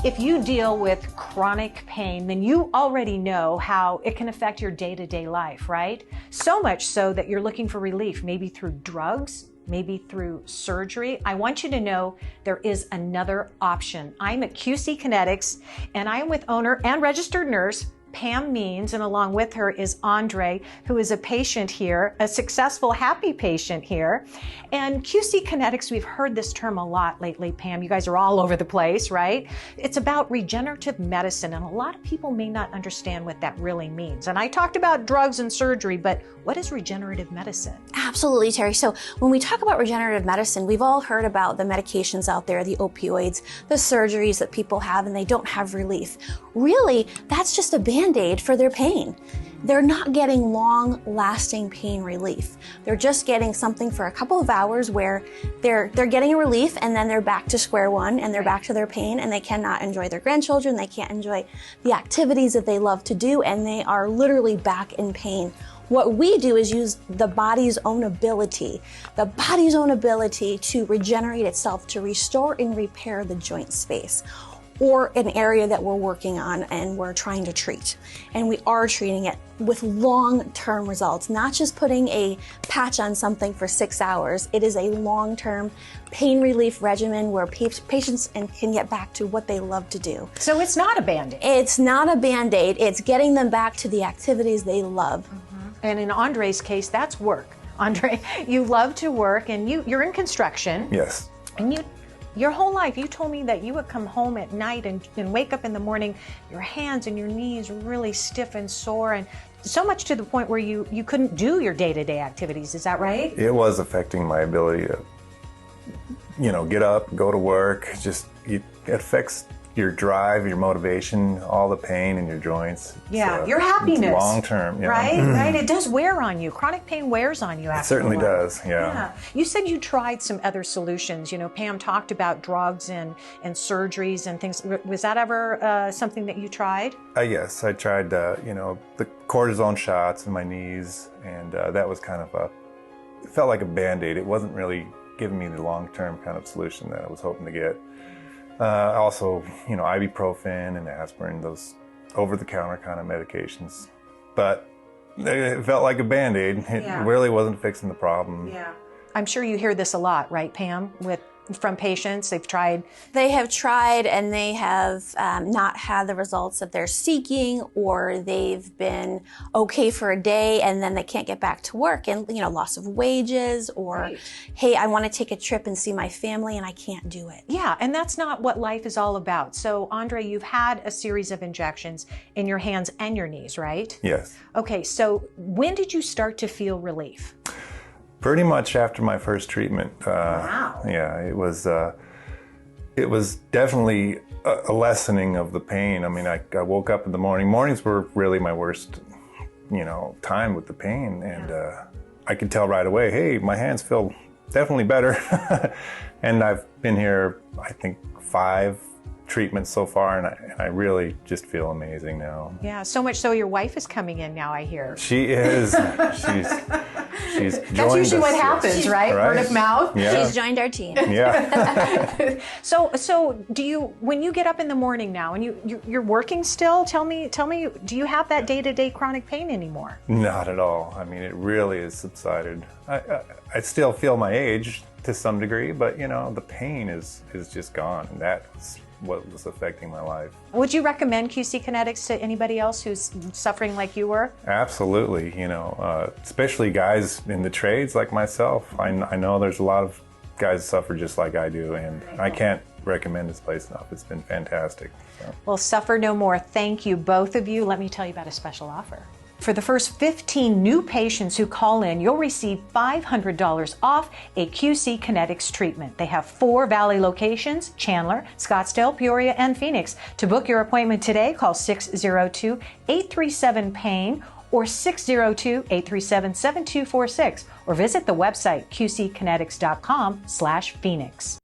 If you deal with chronic pain, then you already know how it can affect your day-to-day life, right? So much so that you're looking for relief, maybe through drugs, maybe through surgery. I want you to know there is another option. I'm at QC Kinetix, and I am with owner and registered nurse Pam Means, and along with her is Andre, who is a patient here, a successful, happy patient here. And QC Kinetix, we've heard this term a lot lately, Pam. You guys are all over the place, right? It's about regenerative medicine, and a lot of people may not understand what that really means. And I talked about drugs and surgery, but what is regenerative medicine? Absolutely, Terry. So when we talk about regenerative medicine, we've all heard about the medications out there, the opioids, the surgeries that people have, and they don't have relief. Really, that's just a Band-Aid for their pain. They're not getting long-lasting pain relief. They're just getting something for a couple of hours where they're getting a relief, and then they're back to square one, and they're back to their pain, and they cannot enjoy their grandchildren, they can't enjoy the activities that they love to do, and they are literally back in pain. What we do is use the body's own ability to regenerate itself, to restore and repair the joint space, or an area that we're working on and we're trying to treat. And we are treating it with long-term results, not just putting a patch on something for 6 hours. It is a long-term pain relief regimen where patients can get back to what they love to do. So it's not a Band-Aid. It's not a Band-Aid. It's getting them back to the activities they love. And in Andre's case, that's work. Andre, you love to work, and you're in construction. Yes. And your whole life, you told me that you would come home at night and wake up in the morning, your hands and your knees really stiff and sore, and so much to the point where you couldn't do your day-to-day activities. Is that right? It was affecting my ability to, get up, go to work. It affects your drive, your motivation, all the pain in your joints. Yeah, your happiness. Long term, right? Right. It does wear on you. Chronic pain wears on you. It certainly does. Yeah. You said you tried some other solutions. Pam talked about drugs and surgeries and things. Was that ever something that you tried? Yes, I tried. The cortisone shots in my knees, and that was kind of it felt like a Band-Aid. It wasn't really giving me the long-term kind of solution that I was hoping to get. Also, ibuprofen and aspirin, those over-the-counter kind of medications. But it felt like a Band-Aid. It really wasn't fixing the problem. Yeah. I'm sure you hear this a lot, right, Pam, from patients? They've tried. They have tried, and they have not had the results that they're seeking, or they've been okay for a day and then they can't get back to work, and loss of wages, or hey, I want to take a trip and see my family and I can't do it. Yeah, and that's not what life is all about. So Andre, you've had a series of injections in your hands and your knees, right? Yes. Okay, so when did you start to feel relief? Pretty much after my first treatment. Wow. Yeah, it was definitely a lessening of the pain. I mean, I woke up in the morning. Mornings were really my worst, time with the pain. And I could tell right away, hey, my hands feel definitely better. And I've been here, I think, 5 treatments so far, and I really just feel amazing now. Yeah, so much so your wife is coming in now, I hear. She is. She's That's usually what happens, right? Word of mouth. Yeah. She's joined our team. Yeah. So do you, when you get up in the morning now and you're working still, tell me, do you have that day-to-day chronic pain anymore? Not at all. I mean, it really has subsided. I still feel my age to some degree, but the pain is just gone, and that's what was affecting my life. Would you recommend QC Kinetix to anybody else who's suffering like you were? Absolutely. Especially guys in the trades like myself. I know there's a lot of guys suffer just like I do, and I can't recommend this place enough. It's been fantastic. So. Well, suffer no more. Thank you, both of you. Let me tell you about a special offer. For the first 15 new patients who call in, you'll receive $500 off a QC Kinetix treatment. They have 4 Valley locations: Chandler, Scottsdale, Peoria, and Phoenix. To book your appointment today, call 602-837-PAIN or 602-837-7246, or visit the website qckinetics.com/Phoenix.